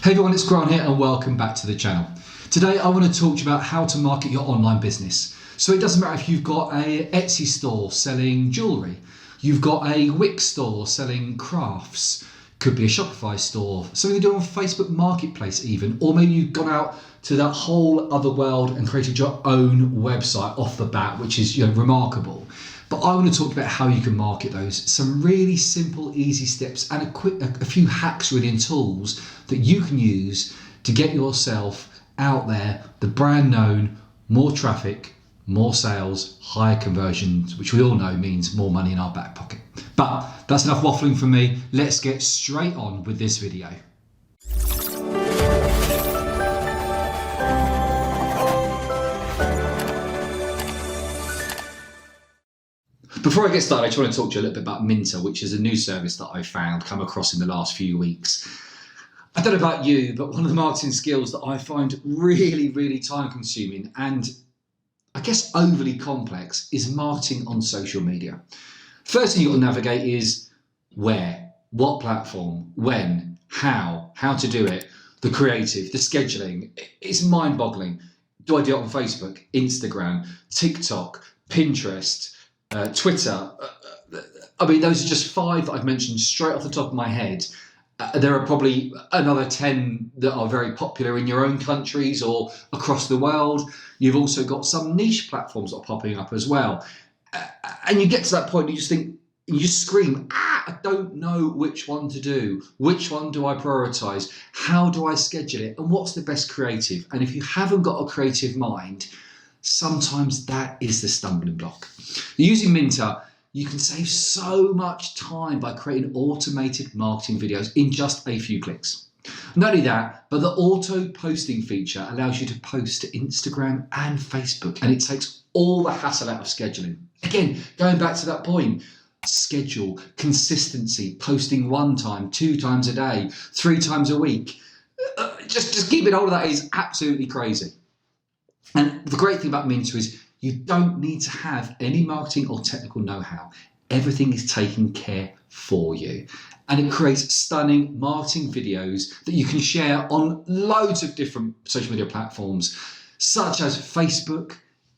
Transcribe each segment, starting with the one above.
Hey everyone, it's Grant here and welcome back to the channel. Today I want to talk to you about how to market your online business. So it doesn't matter if you've got a Etsy store selling jewellery, you've got a Wix store selling crafts, could be a Shopify store, something you do on Facebook Marketplace even, or maybe you've gone out to that whole other world and created your own website off the bat, which is remarkable. But I want to talk about how you can market those. Some really simple, easy steps and a few hacks really and tools that you can use to get yourself out there, the brand known, more traffic, more sales, higher conversions, which we all know means more money in our back pocket. But that's enough waffling from me. Let's get straight on with this video. Before I get started, I just want to talk to you a little bit about Minter, which is a new service that I found, come across in the last few weeks. I don't know about you, but one of the marketing skills that I find really time consuming and I guess overly complex is marketing on social media. First thing you've got to navigate is where, what platform, when, how to do it, the creative, the scheduling. It's mind-boggling. Do I do it on Facebook, Instagram, TikTok, Pinterest, Twitter? I mean, those are just 5 that I've mentioned straight off the top of my head. There are probably another 10 that are very popular in your own countries or across the world. You've also got some niche platforms that are popping up as well. And you get to that point, you just think, you just scream, I don't know which one to do. Which one do I prioritize? How do I schedule it? And what's the best creative? And if you haven't got a creative mind, sometimes that is the stumbling block. Using Minter, you can save so much time by creating automated marketing videos in just a few clicks. Not only that, but the auto posting feature allows you to post to Instagram and Facebook, and it takes all the hassle out of scheduling. Again, going back to that point, schedule, consistency, posting 1 time, 2 times a day, 3 times a week. Just keeping hold of that is absolutely crazy. And the great thing about Minter is you don't need to have any marketing or technical know-how. Everything is taken care for you. And it creates stunning marketing videos that you can share on loads of different social media platforms, such as Facebook,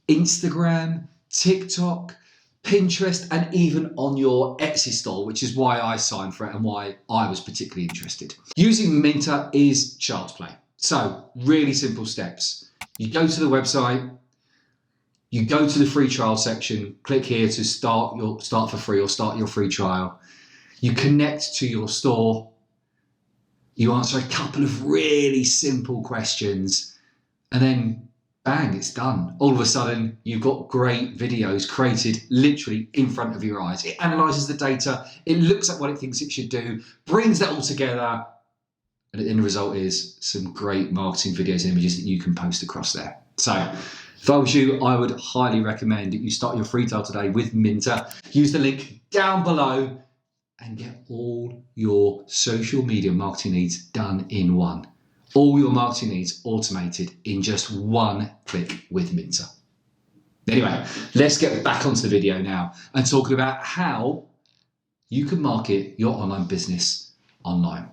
Instagram, TikTok, Pinterest, and even on your Etsy store, which is why I signed for it and why I was particularly interested. Using Minter is child's play. So really simple steps. You go to the website, you go to the free trial section, click here to start for free or start your free trial. You connect to your store, you answer a couple of really simple questions, and then bang, it's done. All of a sudden, you've got great videos created literally in front of your eyes. It analyzes the data, it looks at what it thinks it should do, brings that all together, and the end result is some great marketing videos and images that you can post across there. So if I was you, I would highly recommend that you start your free trial today with Minter. Use the link down below and get all your social media marketing needs done in one. All your marketing needs automated in just 1 click with Minter. Anyway, let's get back onto the video now and talking about how you can market your online business online.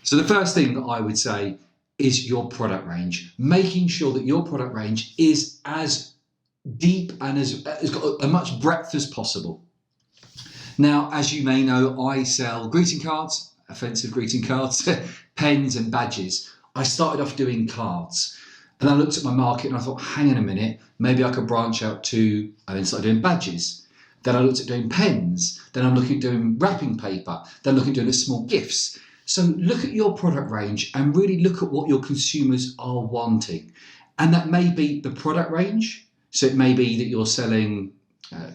So the first thing that I would say is your product range, making sure that your product range is as deep and has got as much breadth as possible. Now, as you may know, I sell greeting cards, offensive greeting cards, pens and badges. I started off doing cards and I looked at my market and I thought, hang on a minute, maybe I could branch out to, I then started doing badges. Then I looked at doing pens. Then I'm looking at doing wrapping paper. Then looking at doing small gifts. So look at your product range and really look at what your consumers are wanting. And that may be the product range. So it may be that you're selling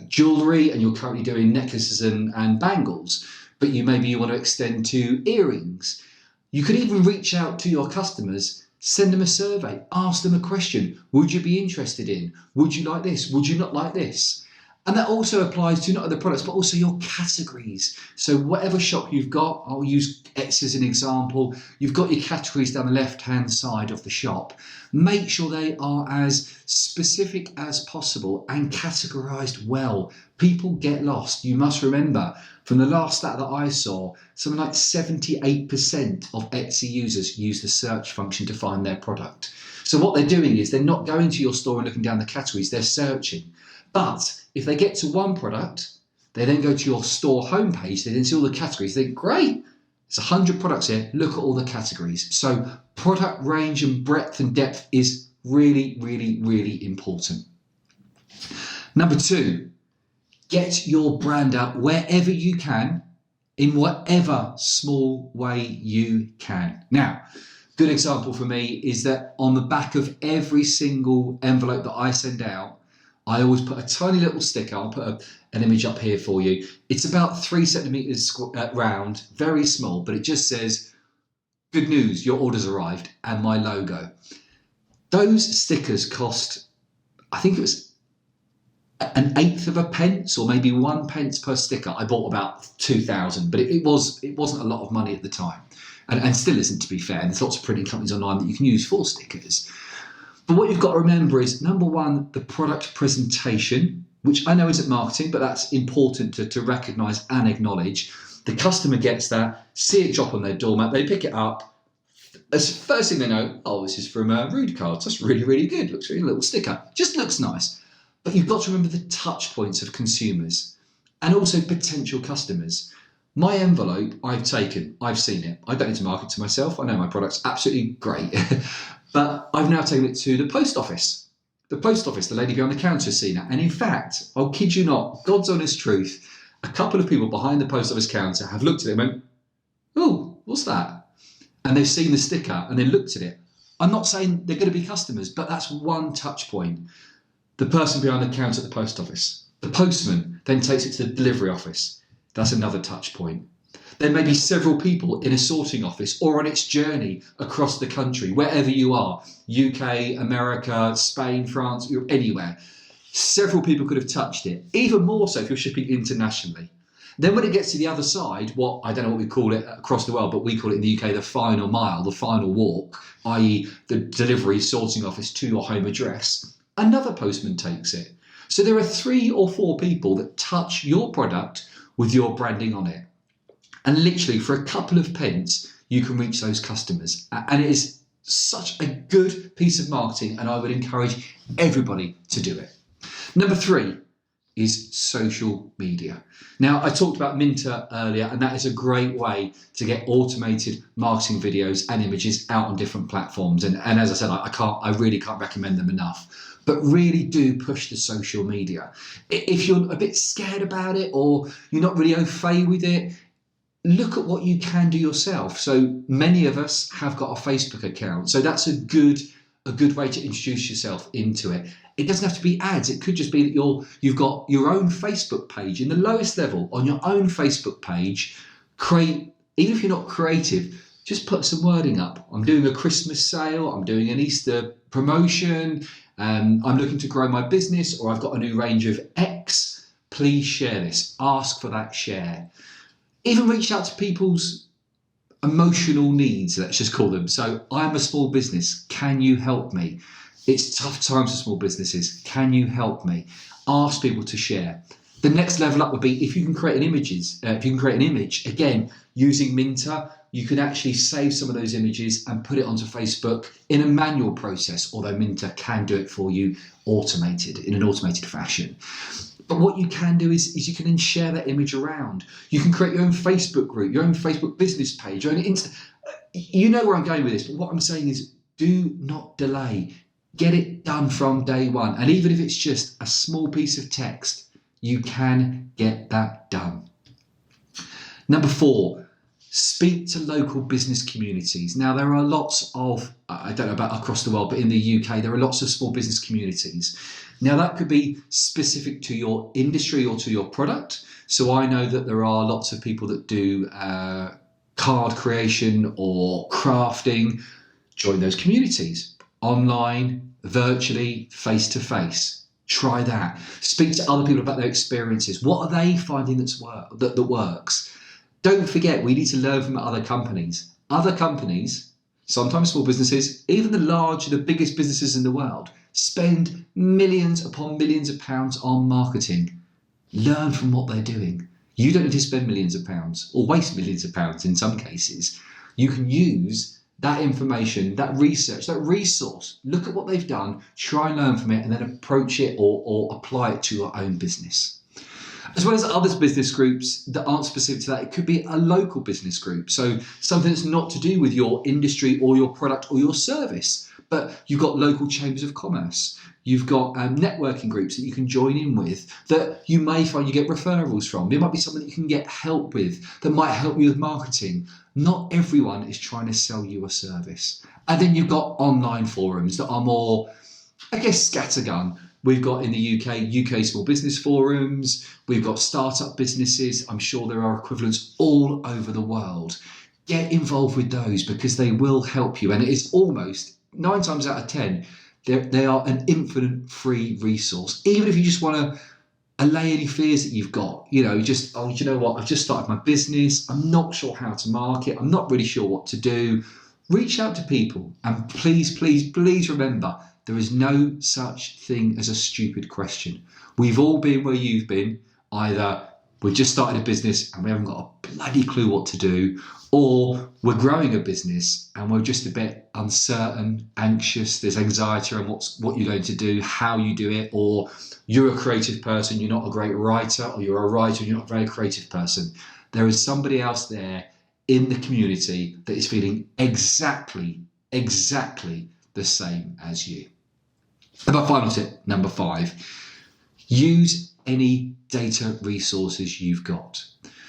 jewellery and you're currently doing necklaces and bangles, but you want to extend to earrings. You could even reach out to your customers, send them a survey, ask them a question. Would you be interested in? Would you like this? Would you not like this? And that also applies to not only the products, but also your categories. So whatever shop you've got, I'll use Etsy as an example, you've got your categories down the left-hand side of the shop. Make sure they are as specific as possible and categorized well. People get lost. You must remember, from the last stat that I saw, something like 78% of Etsy users use the search function to find their product. So what they're doing is they're not going to your store and looking down the categories, they're searching. But if they get to one product, they then go to your store homepage, they then see all the categories, they think, great, there's 100 products here, look at all the categories. So product range and breadth and depth is really, really, really important. Number 2, get your brand out wherever you can, in whatever small way you can. Now, good example for me is that on the back of every single envelope that I send out, I always put a tiny little sticker. I'll put an image up here for you. It's about 3 centimeters round, very small, but it just says, good news, your order's arrived, and my logo. Those stickers cost, I think it was an eighth of a pence or maybe 1 pence per sticker. I bought about 2,000, but it wasn't a lot of money at the time, and still isn't, to be fair. There's lots of printing companies online that you can use for stickers. But what you've got to remember is, number 1, the product presentation, which I know isn't marketing, but that's important to recognise and acknowledge. The customer gets that, see it drop on their doormat, they pick it up. As first thing they know, oh, this is from Rude Cards. That's really, really good. Looks really, a little sticker. Just looks nice. But you've got to remember the touch points of consumers and also potential customers. My envelope, I've taken, I've seen it. I don't need to market to myself. I know my product's absolutely great. But I've now taken it to the post office. The post office, the lady behind the counter has seen it. And in fact, I'll kid you not, God's honest truth, a couple of people behind the post office counter have looked at it and went, oh, what's that? And they've seen the sticker and they looked at it. I'm not saying they're going to be customers, but that's one touch point. The person behind the counter at the post office. The postman then takes it to the delivery office. That's another touch point. There may be several people in a sorting office or on its journey across the country, wherever you are, UK, America, Spain, France, anywhere. Several people could have touched it, even more so if you're shipping internationally. Then when it gets to the other side, I don't know what we call it across the world, but we call it in the UK the final mile, the final walk, i.e. the delivery sorting office to your home address, another postman takes it. So there are 3 or 4 people that touch your product with your branding on it. And literally for a couple of pence, you can reach those customers. And it is such a good piece of marketing, and I would encourage everybody to do it. Number 3 is social media. Now, I talked about Minter earlier, and that is a great way to get automated marketing videos and images out on different platforms. And as I said, I really can't recommend them enough. But really do push the social media. If you're a bit scared about it or you're not really au fait with it, look at what you can do yourself. So many of us have got a Facebook account. So that's a good way to introduce yourself into it. It doesn't have to be ads. It could just be that you've got your own Facebook page. In the lowest level, on your own Facebook page, even if you're not creative, just put some wording up. I'm doing a Christmas sale. I'm doing an Easter promotion. I'm looking to grow my business, or I've got a new range of X. Please share this. Ask for that share. Even reach out to people's emotional needs, let's just call them. So I'm a small business. Can you help me? It's tough times for small businesses. Can you help me? Ask people to share. The next level up would be if you can create an image, again, using Minter, you can actually save some of those images and put it onto Facebook in a manual process, although Minter can do it for you in an automated fashion. But what you can do is you can then share that image around. You can create your own Facebook group, your own Facebook business page, your own Insta. You know where I'm going with this, but what I'm saying is do not delay. Get it done from day one. And even if it's just a small piece of text, you can get that done. Number 4, speak to local business communities. Now, there are lots of, I don't know about across the world, but in the UK, there are lots of small business communities. Now, that could be specific to your industry or to your product. So I know that there are lots of people that do card creation or crafting. Join those communities, online, virtually, face-to-face. Try that. Speak to other people about their experiences. What are they finding that works? Don't forget, we need to learn from other companies. Other companies, sometimes small businesses, even the biggest businesses in the world, spend millions upon millions of pounds on marketing. Learn from what they're doing. You don't need to spend millions of pounds or waste millions of pounds in some cases. You can use that information, that research, that resource. Look at what they've done, try and learn from it, and then approach it or apply it to your own business. As well as other business groups that aren't specific to that, it could be a local business group. So something that's not to do with your industry or your product or your service, but you've got local chambers of commerce. You've got networking groups that you can join in with that you may find you get referrals from. There might be something that you can get help with that might help you with marketing. Not everyone is trying to sell you a service. And then you've got online forums that are more, I guess, scattergun. We've got in the UK small business forums. We've got startup businesses. I'm sure there are equivalents all over the world. Get involved with those because they will help you. And it is almost 9 times out of 10, they are an infinite free resource. Even if you just want to allay any fears that you've got, you know what, I've just started my business. I'm not sure how to market. I'm not really sure what to do. Reach out to people and please, please, please remember, there is no such thing as a stupid question. We've all been where you've been. Either we've just started a business and we haven't got a bloody clue what to do, or we're growing a business and we're just a bit uncertain, anxious. There's anxiety around what you're going to do, how you do it, or you're a creative person, you're not a great writer, or you're a writer, you're not a very creative person. There is somebody else there in the community that is feeling exactly the same as you. And my final tip, number 5, use any data resources you've got.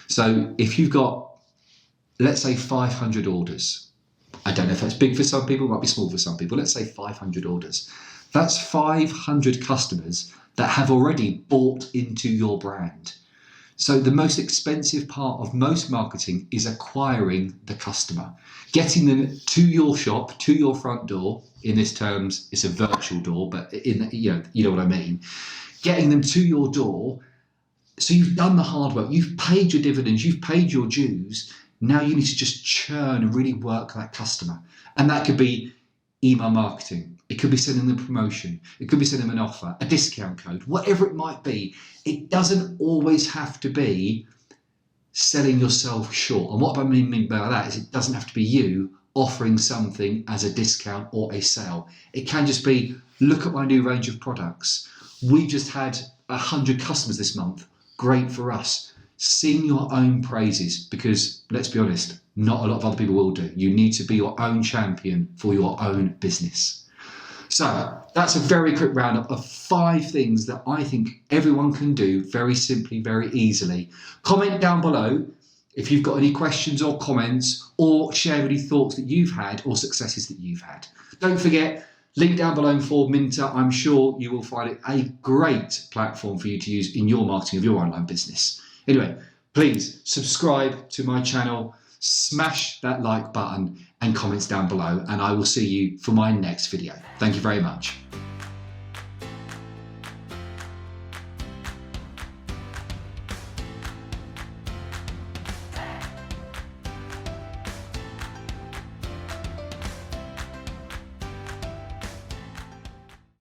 So if you've got, let's say 500 orders, I don't know if that's big for some people, it might be small for some people, let's say 500 orders. That's 500 customers that have already bought into your brand. So the most expensive part of most marketing is acquiring the customer, getting them to your shop, to your front door. In this terms, it's a virtual door, but you know what I mean. Getting them to your door. So you've done the hard work, you've paid your dividends, you've paid your dues. Now you need to just churn and really work that customer. And that could be email marketing. It could be sending them a promotion. It could be sending them an offer, a discount code, whatever it might be. It doesn't always have to be selling yourself short. And what I mean by that is it doesn't have to be you offering something as a discount or a sale. It can just be, look at my new range of products. We just had 100 customers this month. Great for us. Sing your own praises because, let's be honest, not a lot of other people will do. You need to be your own champion for your own business. So that's a very quick roundup of 5 things that I think everyone can do very simply, very easily. Comment down below if you've got any questions or comments, or share any thoughts that you've had or successes that you've had. Don't forget, link down below for Minter. I'm sure you will find it a great platform for you to use in your marketing of your online business. Anyway, please subscribe to my channel, smash that like button and comments down below, and I will see you for my next video. Thank you very much.